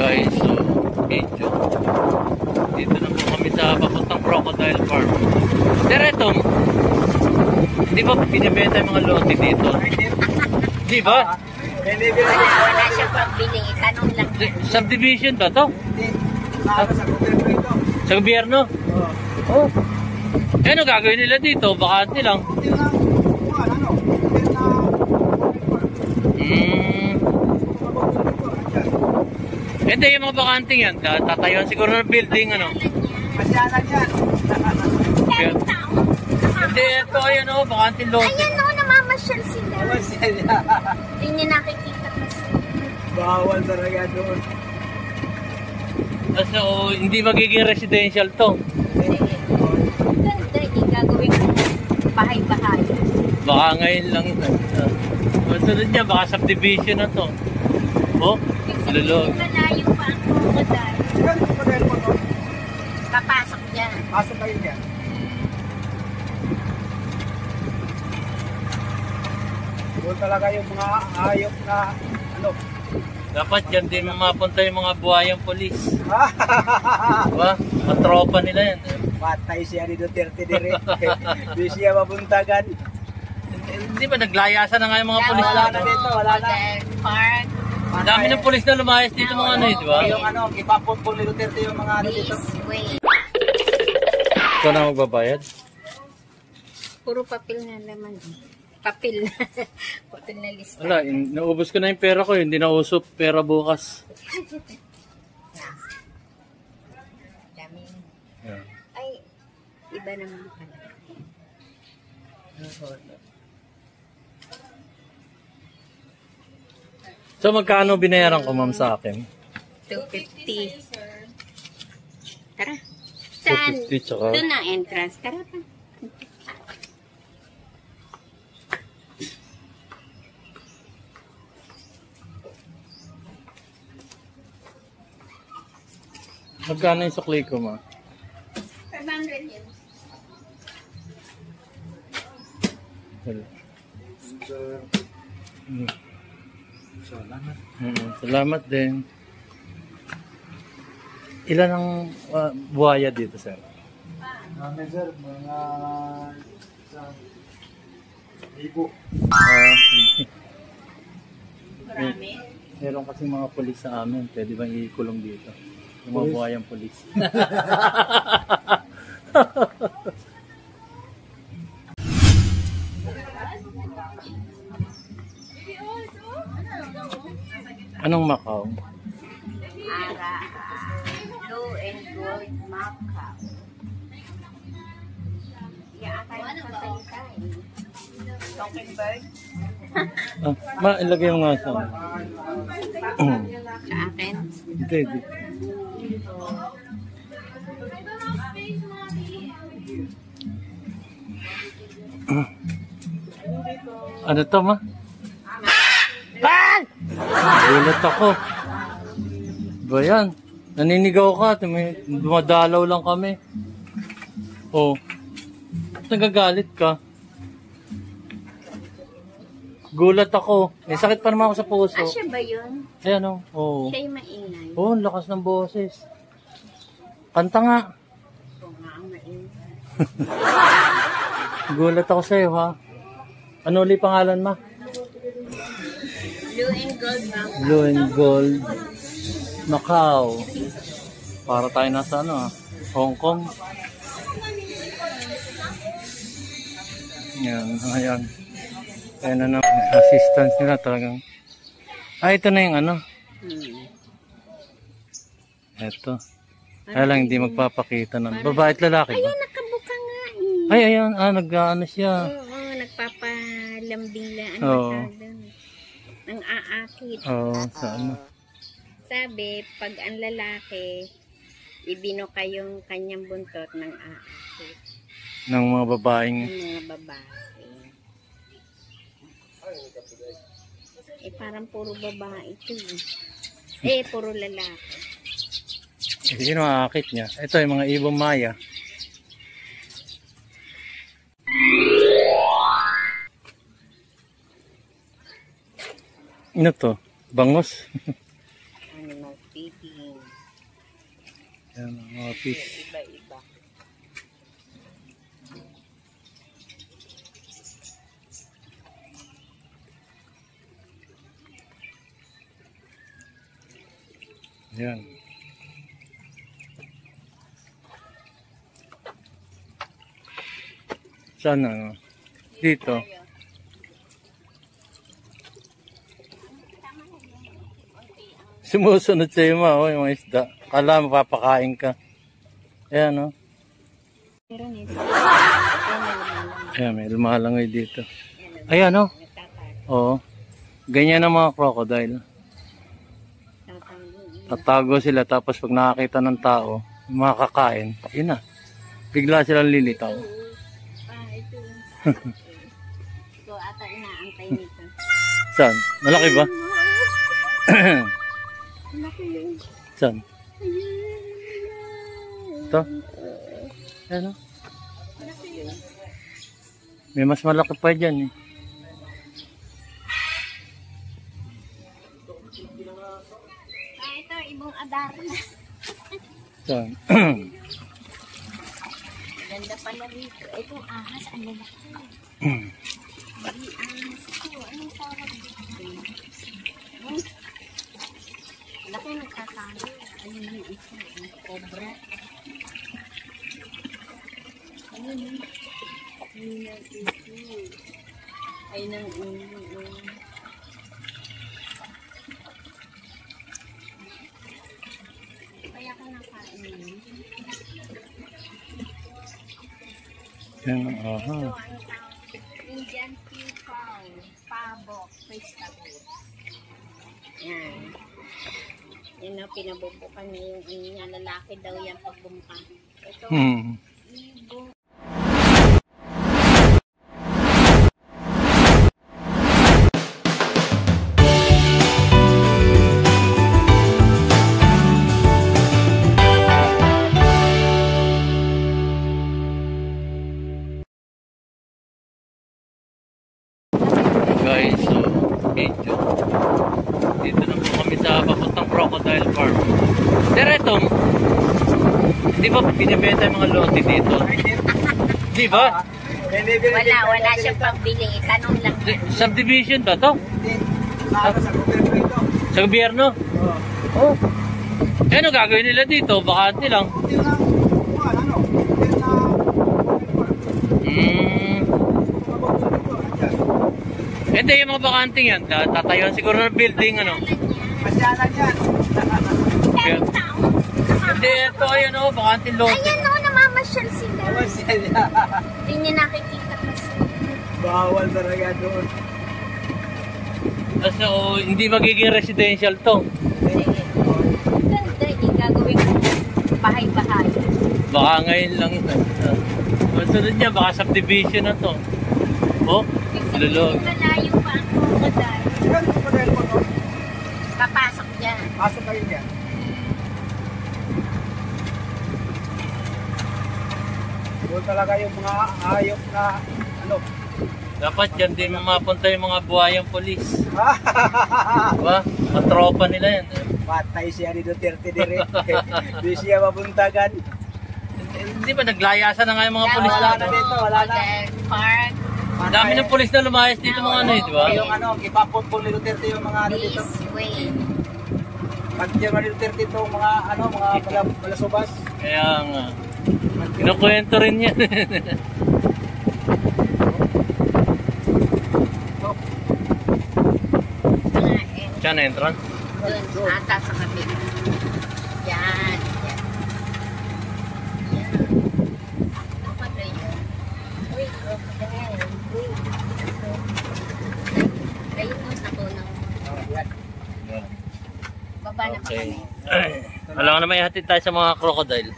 guys, so medyo dito na po kami sa papuntang Crocodile Farm. Direto, hindi ba binibenta yung mga lote dito? Di ba? Wala siyang pagbili, tanong lang. Subdivision ba to? Sa gobyerno? Oo. Eh, ano gagawin nila dito? Bakante lang. Hindi, yung mga bakanting yan, tatayuan siguro ng building, ano? Masyalan yan. Hindi, ito, ayun o, bakanting lote. Ayan o, namamasyal sila. Masyalan yan. Hindi niya nakikita kasi. Bawal talaga doon. So, hindi magiging residential to. Ganda, hindi gagawin bahay-bahay. Baka ngayon lang. Sunod niya, baka subdivision na to. Oh, lulog. Malayo pa ang crocodile. Saan yung model mo to? Papasok dyan. Pasok kayo dyan. Doon talaga yung mga ayok na ano. Dapat dyan din mapunta yung mga buhayang polis. Diba? Matropa nila yan. Patay siya ni Duterte dire. Di siya mabuntagan. Hindi ba naglayasan na nga yung mga polis Wala na? na dito, wala na. Park. Ang dami ng polis na lumayas dito mga ano eh, di ba? Yung ano, ipaputpul ni Duterte yung mga ano dito. This way. Ikaw na magbabayad? Puro papel na naman. Papel. Papel na lista. Wala, naubos ko na yung pera ko, hindi na usop pera bukas. Dami. Yeah. Ay, iba naman pala. So magkano binayaran ko ma'am sa akin? 250. Tara. Saan? 250 tsaka? Doon ang entrance. Tara pa. Magkano yung sukli ko ma? 500 yun. Salamat din. Ilan ang buhaya dito, sir? Namin sir, mga isang libo. Marami. Meron kasi mga polis sa amin. Pwede bang ikulong dito? Yung mga buhayang polis. Anong Macau? Ara. Blue and gold Macau. Yeah, ano ba? Talking bird? Ma, ilagay mo nga sa Sa akin? Hindi, hindi. Ano to, ma? Gulat ako. Ba yan? Naninigaw ka. Dumadalaw lang kami. Oh. Nagagalit ka. Gulat ako. May sakit pa naman ako sa puso. Ah, siya ba yun? Ayan o. Oh. Siya yung maingay. Oh, ang lakas ng boses. Kanta nga. Oo nga, ang maingay. Gulat ako sa'yo, ha? Ano ulit pangalan, ma? Blue and gold Macau. Blue and Gold Macau. Para tayo nasa ano, Hong Kong. Yan, ayan. Ayan na naman. Assistance nila talagang. Ah, ito na yung ano. Ito. Kaya lang hindi magpapakita ng babae at lalaki ba? Ayan, nakabuka nga eh. Ay, ayan. Ah, nag-ano siya. Oo, nagpapalambing lang. Ano Oo. masyado? Ang aakit. Oo, sa ano. Sabi, pag ang lalaki, ibinuka yung kanyang buntot ng aakit. Ng mga babaeng. Ng mga babae. Eh, parang puro babae ito eh. Eh, puro lalaki. Sino ang akit niya? Ito yung mga ibong maya. Ano to? Bangos? Animal feeding. Yan, mga fish. Iba-iba. Yan. Saan ano? Dito. Sumusunod sa iyo ma, yung mga isda. Kala mapapakain ka. Ayan o. Meron ito. Ayan, may lumalangoy dito. Ayan o. Oo. Ganyan ang mga crocodile. Tatago sila tapos pag nakakita ng tao, yung mga kakain, yun na. Bigla silang lilitaw. Ito. Ito ata inaantay nito. Saan? Malaki ba? Malaki yun. Saan? Ito? Ano? May mas malaki pa dyan eh. Ito, ibong adar na. Saan? Ganda pala rito. Itong ahas, ang lalaki. Hindi ahas ito. Anong tawag dito? Laki nagkasalo. Ayun yung isa. Ang cobra. Ayun yung ito. Ay nang kaya ka nakain. Yan, aha. Ito ang Indian people, pabok, vegetable. Yan. Yan na, pinabubukan niya yung niya, lalaki daw yan pag bumpa. Ito, ibong. Guys, so medyo dito na po kami sa papuntang crocodile farm. Direto, di ba binibenta yung mga lote dito? Di ba? Wala siyang pambili. Itanong lang yan. Subdivision ba to? Sa gobyerno? Oh. Eh, ano gagawin nila dito? Bakante lang. Hindi, yung mga bakanting yan, tatayuan siguro ng building, ano? Masyalan yan. Hindi, ito, ayan o, bakanting lote. Ayan o, namamasyal sila. Masyal yan. Hindi niya nakikita kasi. Bawal talaga doon. So, hindi magiging residential to. Ganda, yung gagawin ko. Bahay-bahay. Baka ngayon lang. Sunod niya, baka subdivision na to. Oh, lulog. Malayo pa ang crocodile. Yan, crocodile po doon. Papasok dyan. Pasok kayo yan. Doon talaga yung mga hayop na ano. Dapat dyan din mapunta yung mga buhayang polis. Diba? Mga tropa nila yan. Patay siya ni Duterte dire. Di siya mabuntagan. Hindi ba naglayasan na nga yung mga polis Wala na natin? dito, wala na. Crocodile Park. Ang dami ng polis na lumayas dito mga ano eh, di ba? Yung ano, ipaputpul ni Duterte yung mga ano dito. This way. Pag yung ni Duterte itong mga ano, mga malasubas. Kaya nga. Kinukwento rin yan. Diyan entrance? Doon, ata sa kabila. Yan. Yan. Yan. Ano ba yun? Uy, crocodile. Uy. Kayo po ako ng baba na pa Okay. kami. Alam ko na may hatid tayo sa mga crocodile.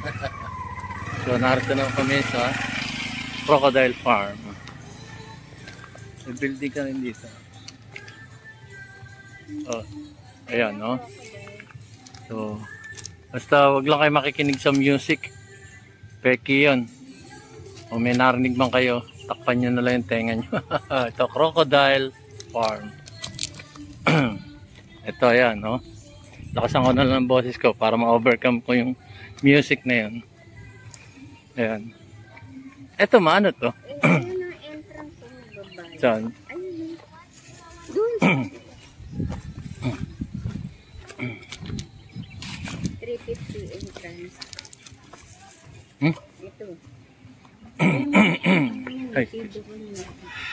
So, narito na kami sa crocodile farm. May building ka rin dito. Oh, ayan, no? So, basta wag lang kayo makikinig sa music. Peki yun. O may narinig man kayo, takpan nyo na lang yung tenga nyo. Ito, crocodile farm. Ito, ayan, no? Lakasan ko na lang ang boses ko para ma-overcome ko yung music na yun. Ayan. Eto, maano to? Ayun ang entrance ng babae. Saan? Ayun. Doon sa 350 entrance. Hmm? Ito. Ay.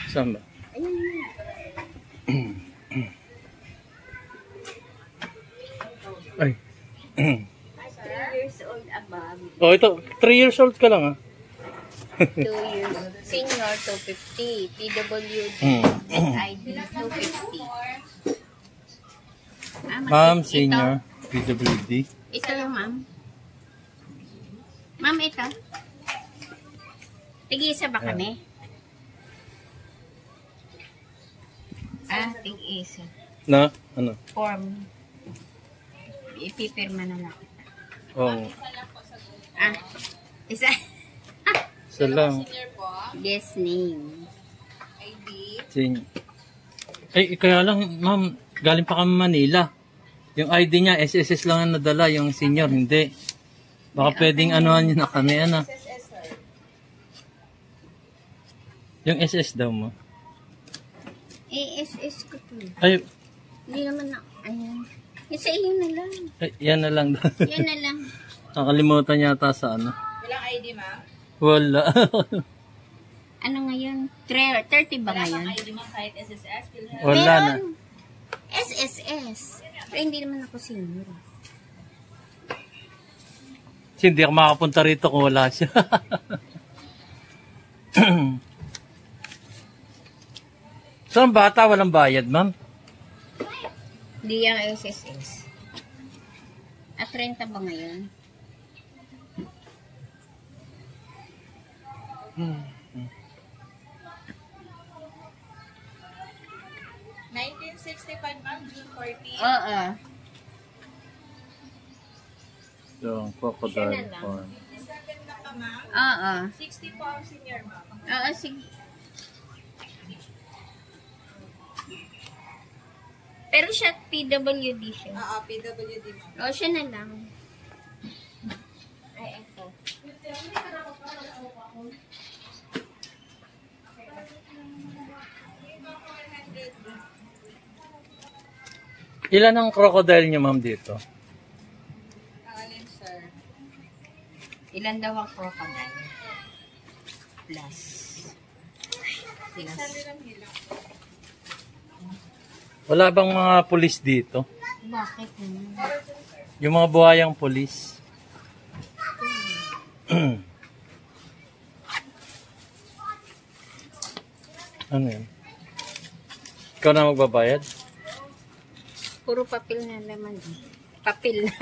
Saan ba? Ayun na. Ay. 3 years old above. Oh, ito. 3 years old ka lang, ah. 2 years. Senior, 250. PWD. ID, 250. Ma'am, senior, PWD. Ito yung ma'am. Ma'am, ito. Tig-isa ba kami? Tig-isa. Na? Ano? Form. Ipipirma na lang. Oh, Isa. isa lang. Yes, name. Senior. Ay, kaya lang, ma'am, galing pa kami Manila. Yung ID niya, SSS lang ang nadala, yung senior, hindi. Baka pwedeng anuhan niyo na kami, ano. Yung SS daw mo. SS ko to. Ay, Hindi naman na, ayan. Isa iyo na lang. ay, yan na lang. Yan na lang. Nakalimutan yata sa ano. Walang ID, ma'am? Wala. Ano ngayon? 30 ba ngayon? ID, ma'am, kahit SSS? Wala na. Meron. SSS. Pero hindi naman ako senior. Kasi hindi ako makapunta rito kung wala siya. So, ang bata, walang bayad, ma'am? Hindi yung SSS. At 30 ba ngayon? Hmm. 1965, ma'am, June 14. Oo. Yung crocodile Siya na lang. farm. 57 na pa, ma'am. Oo. 60 po ang senior, ma'am. Oo, sige. Pero siya, PWD siya. Oo, PWD, ma'am. O, siya na lang. Ay, ito. Ilan ang crocodile niyo, ma'am, dito? Alin, sir? Ilan daw ang crocodile? Plus. Plus. Wala bang mga pulis dito? Bakit? Yung mga buhayang pulis? Ano yun? Ikaw na magbabayad? Puro papel na naman. Papel na.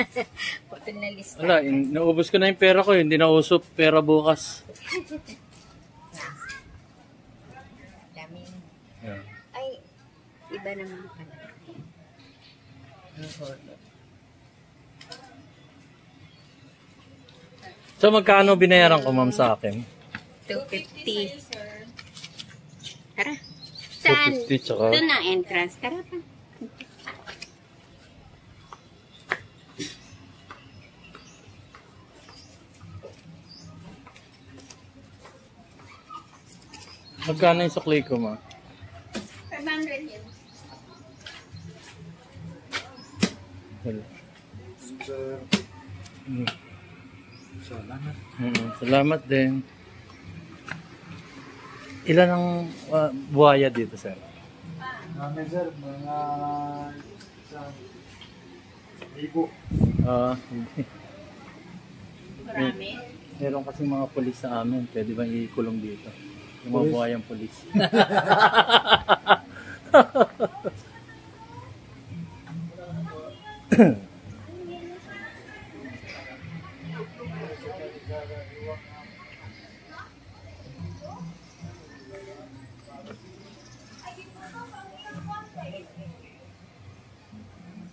Papel na lista. Wala, naubos ko na yung pera ko. Hindi na usop pera bukas. Dami. Yeah. Ay, iba naman pala. So, magkano binayaran ko, ma'am, sa akin? 250. Tara. Saan? 250, tsaka... Doon ang entrance. Tara pa. Magkano yung sukli ko, ma'am? 500 yun. Wala. Salamat. Salamat din. Ilan ang buhaya dito, sir? Namin, sir, mga isang libo. Hindi. Marami. Meron kasi mga pulis sa amin. Pwede bang ikulong dito? Yung mga Pulis? buhayang pulis.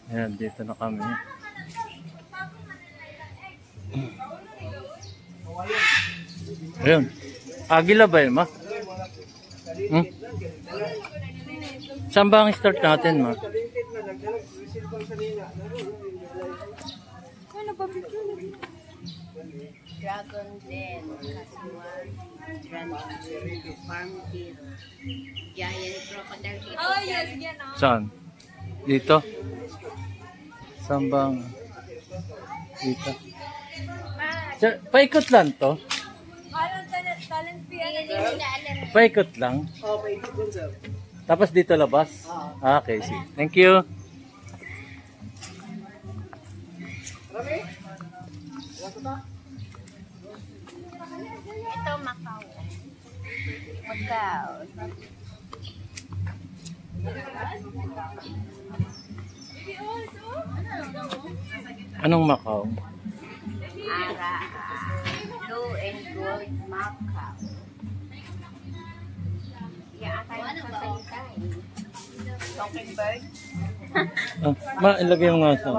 Ayan, dito na kami. Ayun. Agila ba yun, ma? Hmm? Saan ba ang start natin, ma? Dragon Den, Kasuan, Dragon Farm Deer, Giant Crocodile dito. Oh, yes, yan o. Saan? Dito? Saan bang? Dito. Sir, paikot lang to? Anong talent fee? Hindi nila alam. Paikot lang? Oh, paikot dun, sir. Tapos dito labas? Okay, sige. Thank you. Ito, Macau. Macau. Anong Macau? Ara. Blue and gold Macau. Yan tayo sasalita eh. Talking bird. Ilagay mo nga sa...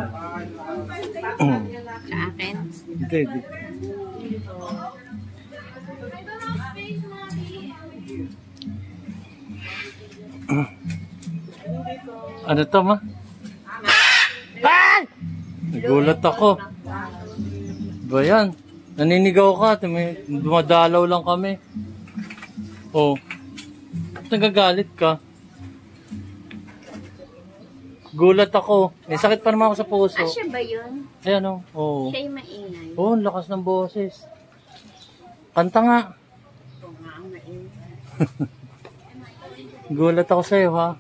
Sa akin. Hindi, hindi. Ano to, ma? Ay! Nagulat ako. Ba yan? Naninigaw ka. Dumadalaw lang kami. Oh. Nagagalit ka. Gulat ako. May sakit pa naman ako sa puso. Siya ba yun? Ayan o. Oh. Siya yung maingay. Oh, ang lakas ng boses. Kanta nga. Oo nga, ang maingay. Gulat ako sa'yo, ha?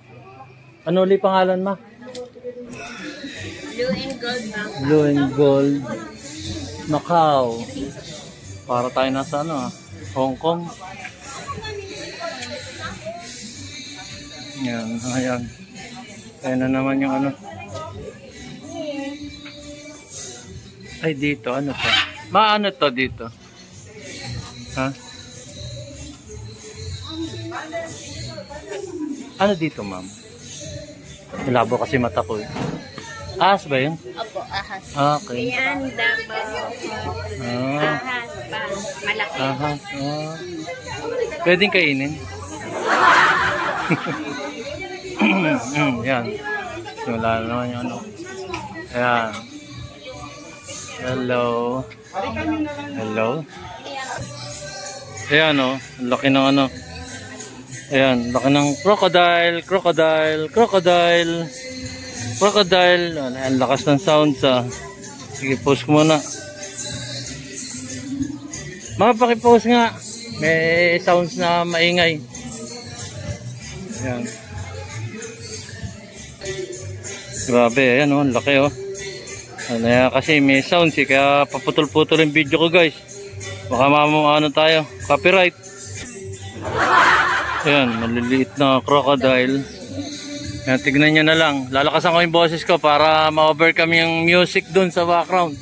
Ano ulit pangalan, ma? Blue and gold Macau. Blue and Gold Macau. Para tayo nasa ano, ha? Hong Kong. Yan, ayan. Ayan na naman yung ano. Ay, dito. Ano to? Ma, ano to dito? Ha? Ano dito, ma'am? Malabo kasi mata ko eh. Ahas ba yun? Opo, ahas. Okay. Yan, double. Ahas pa. Malaki. Ahas. Pwedeng kainin? Yan. Wala na naman yung ano. Ayan. Hello. Hello. Ayan o. Ang laki ng ano. Ayan. Laki ng crocodile. Crocodile. Crocodile. Crocodile. Ang lakas ng sounds ah. Sige, post ko muna. Mga pakipost nga. May sounds na maingay. Ayan. Grabe, ayan o, laki o. Ano, kasi may sounds eh, kaya paputol-putol yung video ko guys. Baka ano tayo, copyright. Ayan, maliliit na crocodile. Ayan, tignan nyo na lang. Lalakasan ko yung boses ko para ma-overcome yung music dun sa background.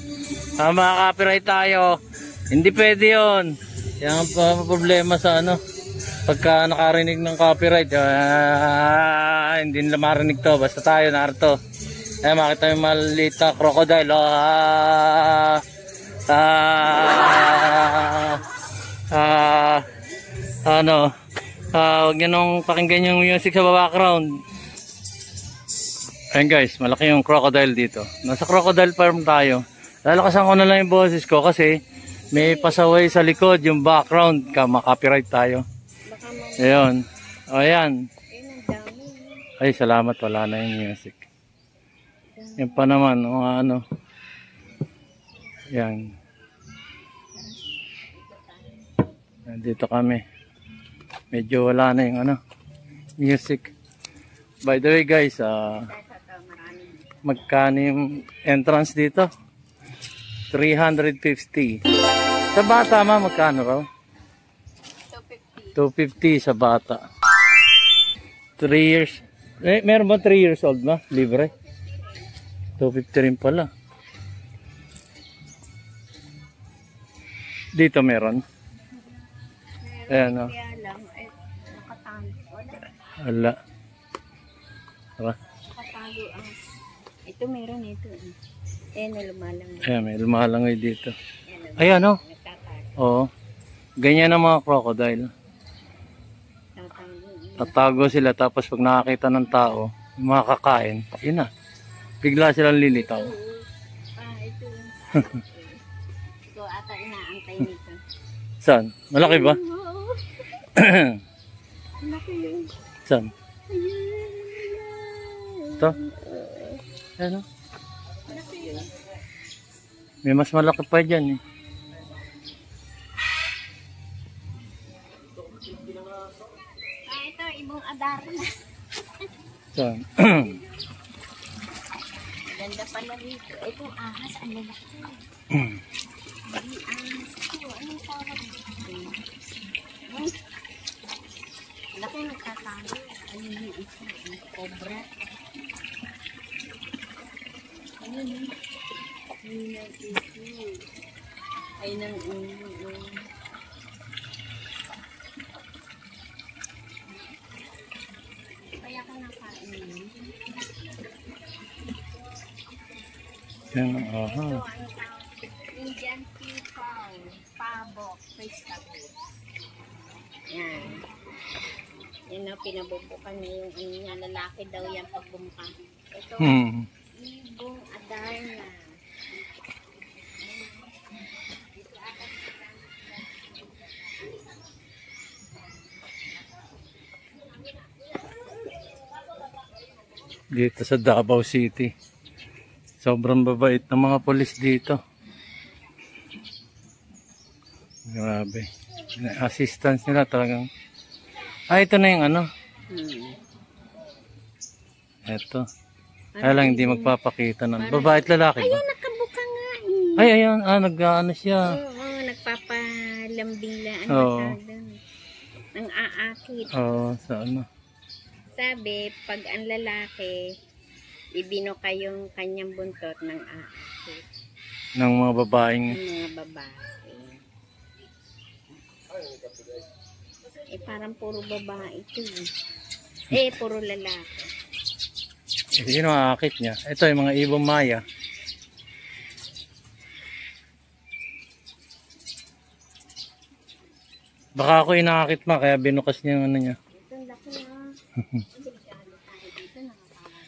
Maka-copyright tayo. Hindi pwede yun. Yan ang problema sa ano. Pagka nakarinig ng copyright, hindi nila marinig to. Basta tayo, narito. Ayan, makita yung maliit na crocodile. Huwag nyo nung pakinggan yung music sa background. Ayan guys, malaki yung crocodile dito. Nasa crocodile farm tayo. Lalakasan ko na lang yung boses ko kasi may pasaway sa likod yung background. Maka-copyright tayo. Ayun. O ayan. Ay, salamat. Wala na yung music. Yan pa naman. Mga ano. Yan. Nandito kami. Medyo wala na yung ano. Music. By the way guys, magkano yung entrance dito? 350. Sa bata ma, magkano raw? 250 sa bata. 3 years. Meron ba 3 years old ma? Libre? 250 rin pala. Dito meron. Ayan o. Wala. Nakatago ang... Ito meron ito. Ayan na lumalangoy. Ayan, may lumalangoy dito. Ayan o. Oo. Ganyan ang mga crocodile. Tatago sila tapos pag nakakita ng tao, yung mga kakain, yun na. Bigla silang lilitaw. Ito. Ito ata inaantay nito. Saan? Malaki ba? Wow. Laki yun. Saan? Ayan. Ito? Ano? Laki yun. May mas malaki pa dyan eh. Ito, ibong adar na. Saan? Ganda pala dito. Itong ahas, ang lalaki. Hindi ahas ito. Anong tawag dito? Laki nagtatago. Ayun yung isa. Cobra. Ayun yung ito. Ay nang ulo. Kaya ka nakain yun. Yan, Ito, aha. ano tawag? Indian people. Pabok. Vegetable. Yan. Yan na, pinabubukan niya yung ano niya. Lalaki daw yan pag bumuka. Ito, ibong adarna. Dito sa Davao City. Sobrang babait ng mga polis dito. Grabe. Assistance nila talagang. Ito na yung ano. Ito. Kaya lang hindi magpapakita ng babae at lalaki ba? Ayun, nakabuka nga eh. Ay, ayun. Nag-ano siya. Oo, nagpapalambing lang. Ano Oo. ba tawag? Nang aakit. Oo, sa ano. Sabi, pag ang lalaki, ibinuka yung kanyang buntot ng aakit. Ng mga babaeng. Ng mga babae. Parang puro babae ito eh. Puro lalaki. Sino ang aakit niya? Ito yung mga ibong maya. Baka ako inaakit ma, kaya binukas niya yung ano niya. Ito ang laki na. Delikado tayo dito, nakakawala.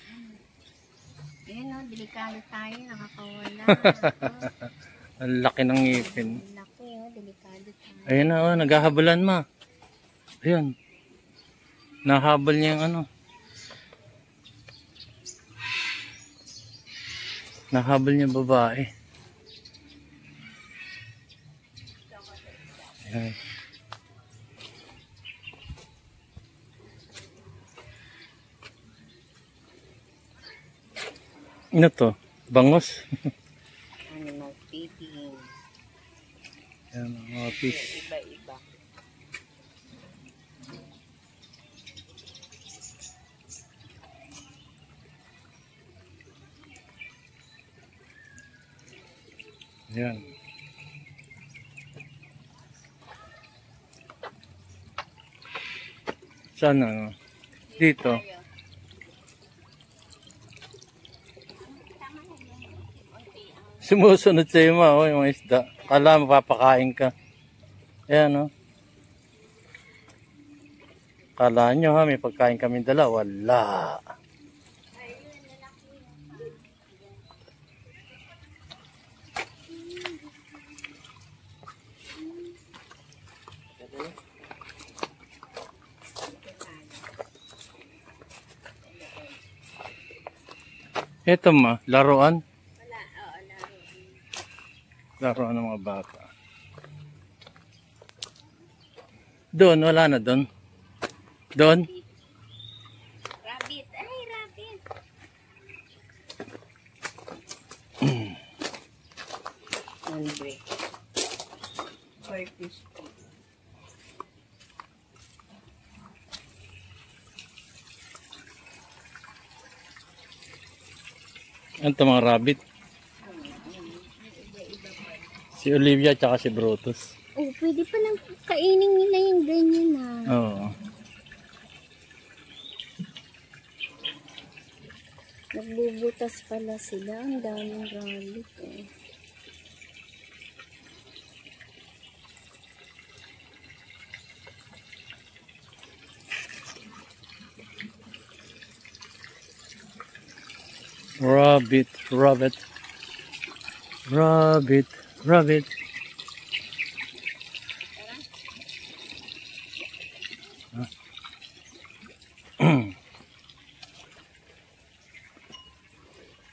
Ayan o, delikado tayo, nakakawala. Ang laki ng ngipin. Ang laki o, delikado tayo. Ayun na, naghahabulan ma. Ayun. Nahabol niya yung ano. Nahabol niya babae. Ayan. Ano to? Bangos? Animal feeding. Ayan, mga fish. Iba-iba. Ayan. Saan ano? Dito. Sumusunod sa iyo ma, yung mga isda. Kala mapapakain ka. Ayan o. Kala nyo ha, may pagkain kami dala. Wala. Ito ma, laruan. Wala, oo, laro. Laruan ng mga bata. Doon, wala na doon. Doon. Rabbit. Ay, rabbit. Andre. Turkish. Ano ito mga rabbit? Si Olivia at si Brutus. Oh, pwede pa lang kainin nila yung ganyan na. Oo. Nagbubutas pala sila. Ang daming rabbit eh. Rabbit. Rabbit, rabbit.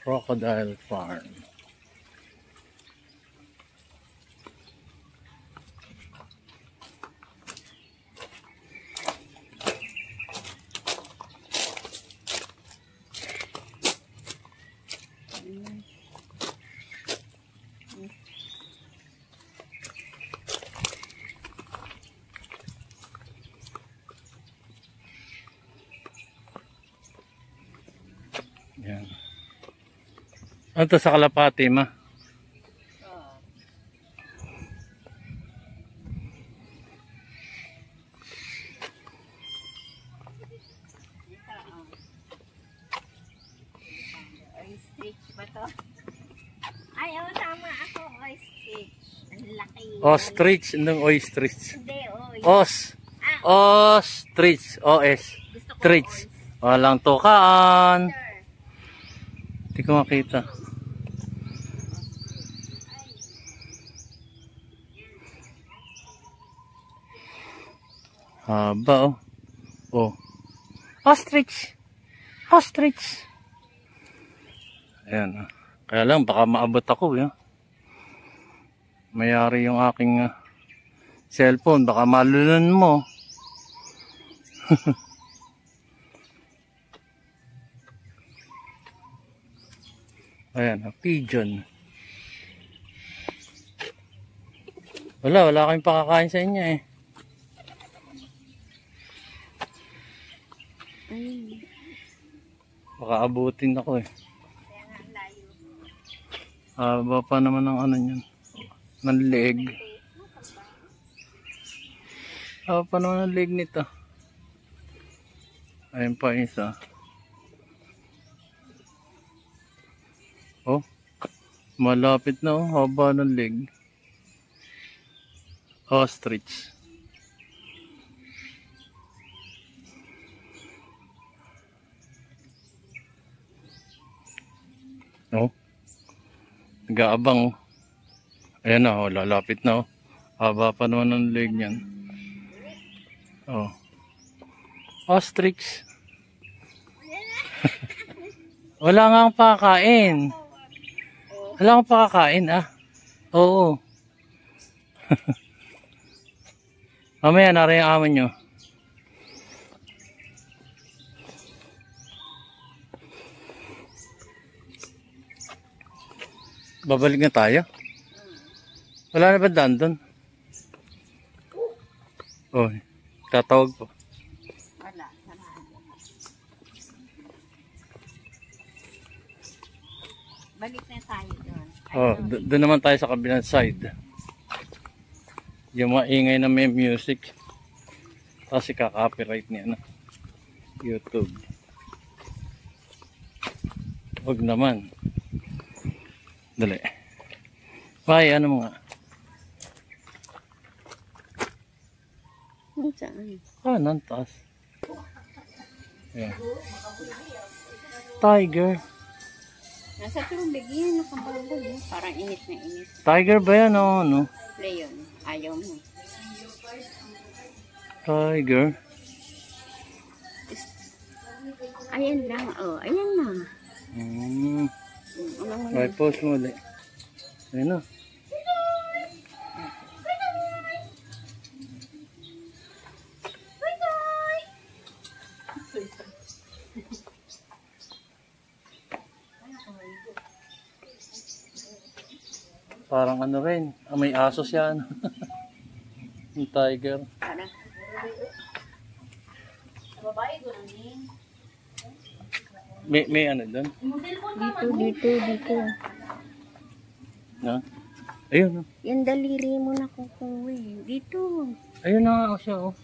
Crocodile Farm. Yan. Ano to sa Kalapati, ma? Ostrich ba to? Ay, oo, tama ako. Ostrich. Ang laki. Ostrich, nung ostrich. Hindi, oy. Ostrich. O-S. Gusto ko Strich. Walang tukaan. Hindi ko makita. Haba, oh. Oh. Ostrich. Ostrich. Ayan. Kaya lang, baka maabot ako. Eh. Mayari yung aking cellphone. Baka malulun mo. Ayan, pigeon. Wala kayong pakakain sa inyo eh. Baka abutin ako eh. Haba pa naman ng ano niyan. Ng leg. Haba pa naman ng leg nito. Ayun pa isa. Oh, malapit na oh, haba ng leg. Ostrich. Oh, nag-aabang oh. Ayan na oh, lalapit na oh. Haba pa naman ng leg niyan. Oh, ostrich. Wala nga akong pakakain. Wala akong pakakain ah. Oo. Mamaya narin yung amo nyo. Babalik na tayo. Wala na ba daan doon? Oh, tatawag po. Wala. Balik na tayo doon. Oh, doon naman tayo sa kabilang side. Yung maingay na may music. Kasi ka-copyright niya na YouTube. Huwag naman. Dali. Bye, ano mo nga? Saan? Ah, nantas. Yeah. Tiger. Nasa tubig yan, nakababog. Parang init na init. Tiger ba yan o ano? Leon, ayaw mo. Tiger. Ayan lang, oh, ayan na. Ano mo Okay, pause mo ulit. Ayun na. Parang ano rin, may aso siya. Yung tiger. Para. May ano doon? Dito. No? Ayun. No? Yung daliri mo na kukuwi. Dito. Ayun na nga siya. Oh.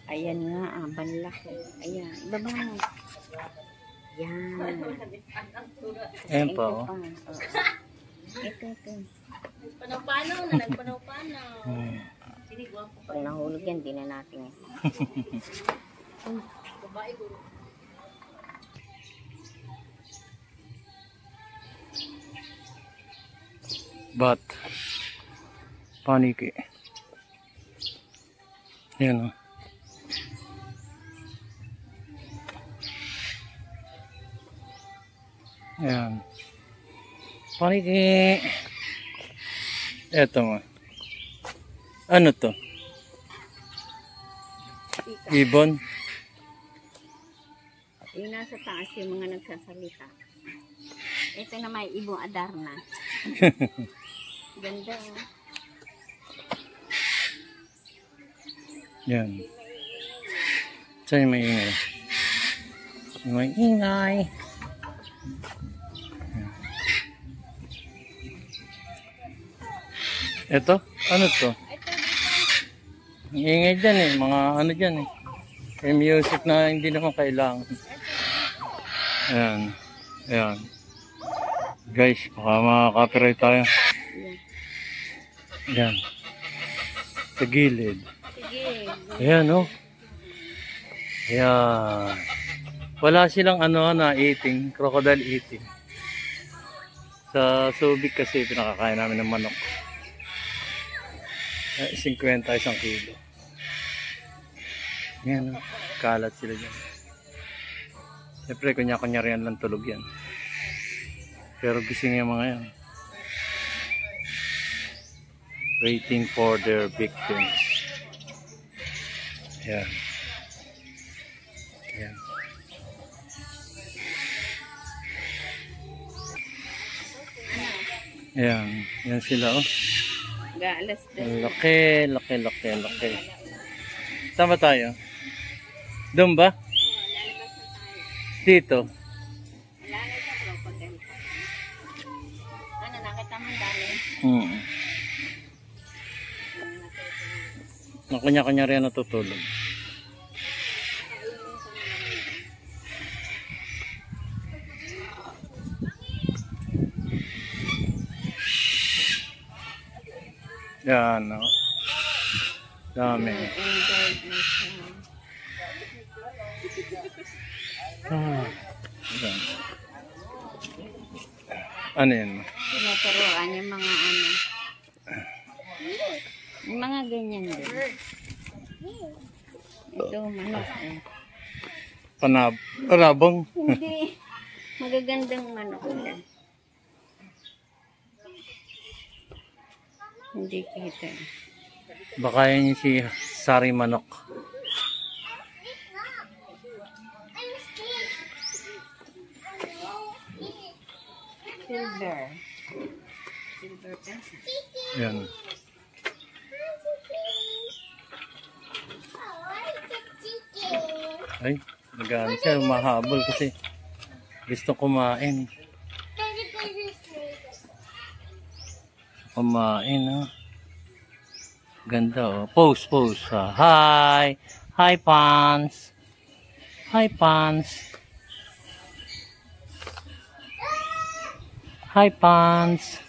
Ayan nga, balak. Ayan, ibaba mo. Yan. Ayan pa. Oh. Ito. Panaw-panaw na, nagpanaw-panaw. Pag nahulog yan, di na natin. Babae guro. Bat. Paniki. Yan o. Ayan. Paniki. Eto mo. Ano to? Ibon? Yung nasa taas yung mga nagsasalita. Ito na may ibong Adarna. Ganda. Yan. Saan yung maingay? Yung maingay. Ito? Ano to? Ingay dyan eh. Mga ano dyan eh. May music na hindi naman kailangan. Ayan. Ayan. Guys, baka makaka-copyright tayo. Ayan. Sa gilid. Sige. Ayan oh. Ayan. Wala silang ano na eating. Crocodile eating. Sa Subic kasi pinakakain namin ng manok. 50 isang kilo. Yan, kalat sila dyan. Siyempre, kunya-kunyari yan lang tulog yan. Pero gising yung mga yan. Waiting for their victims. Yan. Yan. Yan. Yan sila, oh. Alas Laki, laki, laki, laki. Saan ba tayo? Doon ba? Dito. Lalay sa crocodile. Ano, nakita mo dami? Nakanya-kanya rin natutulog. Yan, no? Dami. Yan. Ano yan? Tinuturuan yung mga ano. Yung mga ganyan din. Ito, manok. Panabong. Hindi. Magagandang manok. Hindi kita. Baka yun si Sari Manok. Silver. Silver pen. Yan. Ay, nag-ano siya, mahabol kasi gusto kumain. Kumain, ha? Ganda, oh. Pose, pose. Hi! Hi, Pans! Hi, Pans! Hi, Pans!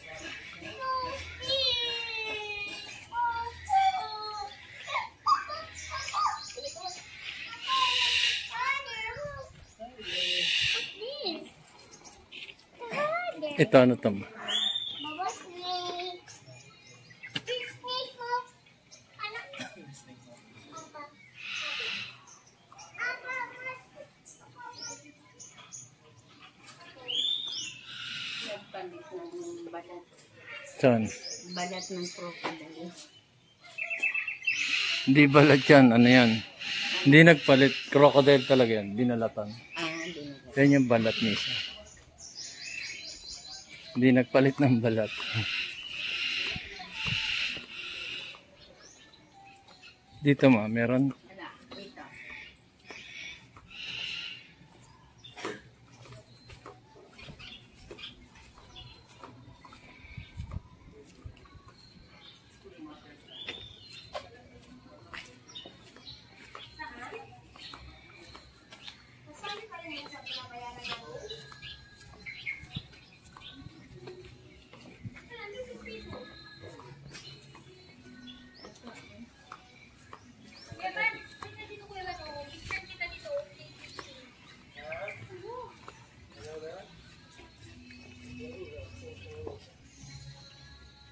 Ito, ano to? Saan? Balat ng crocodile. Hindi balat yan. Ano yan? Hindi nagpalit. Crocodile talaga yan. Binalatan. Hindi. Yan yung balat mismo. Hindi nagpalit ng balat. Dito ma, meron. Wala. Dito.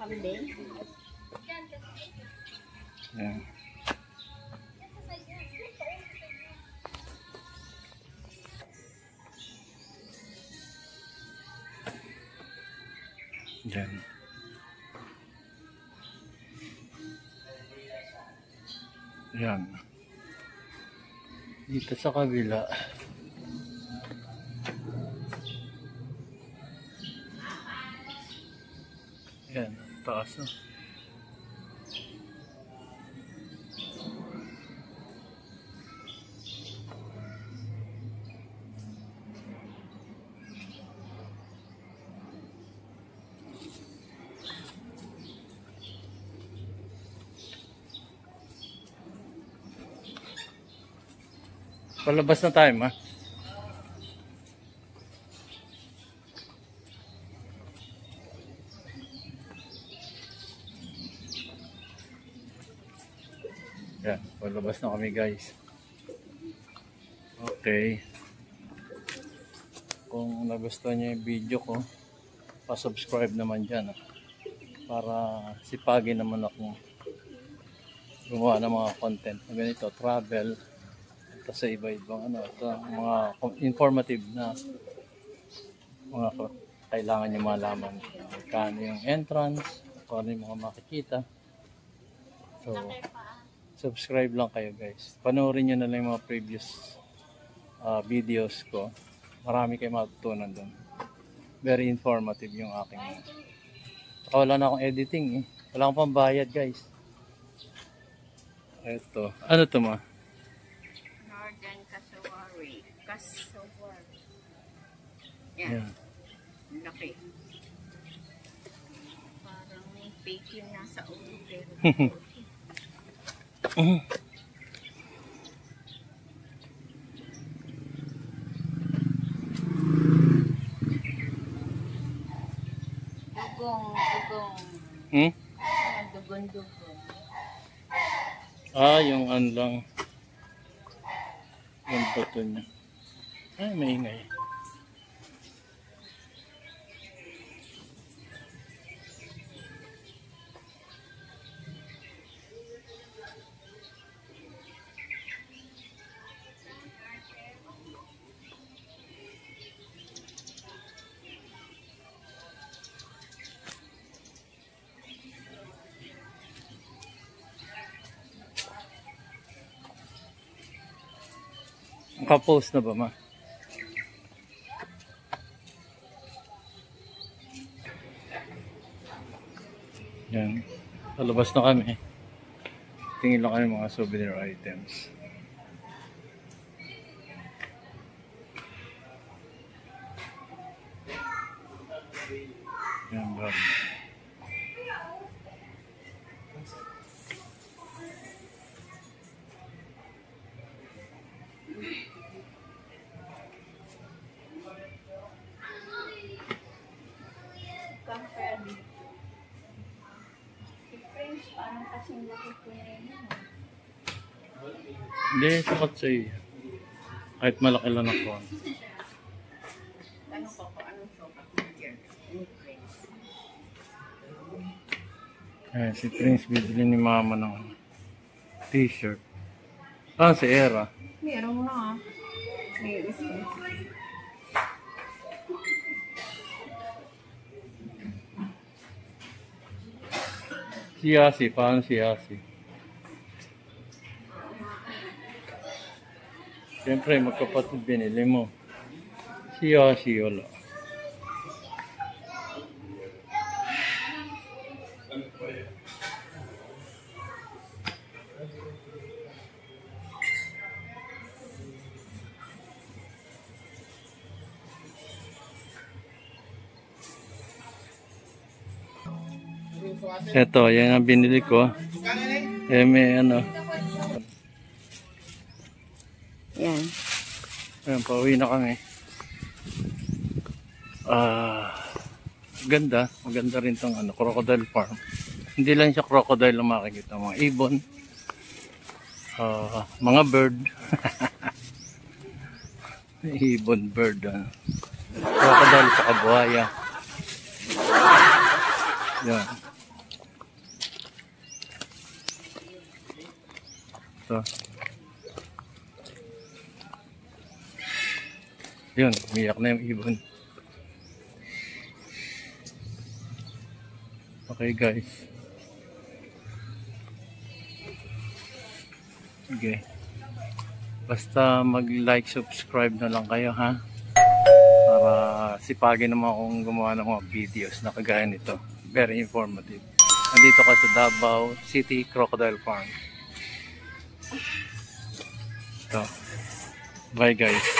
Kambing. Yan. Yan. Yan. Dito sa kabila. Yan, taas na. Palabas na tayo, ma. Yan, palabas na kami, guys. Okay. Kung nagustuhan niyo yung video ko, pa-subscribe naman dyan. Para sipagin naman ako gumawa ng mga content na ganito, travel, sa iba-ibang mga informative na mga kailangan nyo malaman. Kano yung entrance, kano yung mga makikita. So, subscribe lang kayo, guys. Panoorin nyo na lang yung mga previous videos ko. Marami kayo matutunan doon. Very informative yung aking. Saka wala na akong editing eh. Wala akong pambayad, guys. Ito. Ano to, ma? Northern Cassowary. Cassowary. Yan. Yan. Laki. Parang fake yung nasa ulo. Dugong. Hmm? Dugong. Ah, yung lang. Yung buto niya. Ay, maingay. Naka-post na ba, ma? Yan. Palabas na kami. Tingin lang kami mga souvenir items. Yan ba? Parang kasing laki ko na yun. Hindi, sapat sa iyo. Kahit malaki lang ako. Tanong ko kung anong sukat mo dyan. Eh, si Prince bibili ni mama ng t-shirt. Ah, si Era. Meron na. May isa. Si Yasi, paano si Yasi? Siyempre, magkapatid binili mo. Si Yasi, wala. Ito, yan ang binili ko. Eh, may ano. Yan. Ayan, pauwi na kami. Ganda. Maganda rin tong ano, crocodile farm. Hindi lang siya crocodile ang makikita. Mga ibon. Mga bird. Ibon bird. Crocodile sa kabuhaya. Yan. dito. Yun, umiyak na yung ibon. Okay guys. Sige. Basta mag-like, subscribe na lang kayo ha. Para sipagin naman akong gumawa ng mga videos na kagaya nito. Very informative. Nandito ka sa Davao City Crocodile Farm. So, bye guys.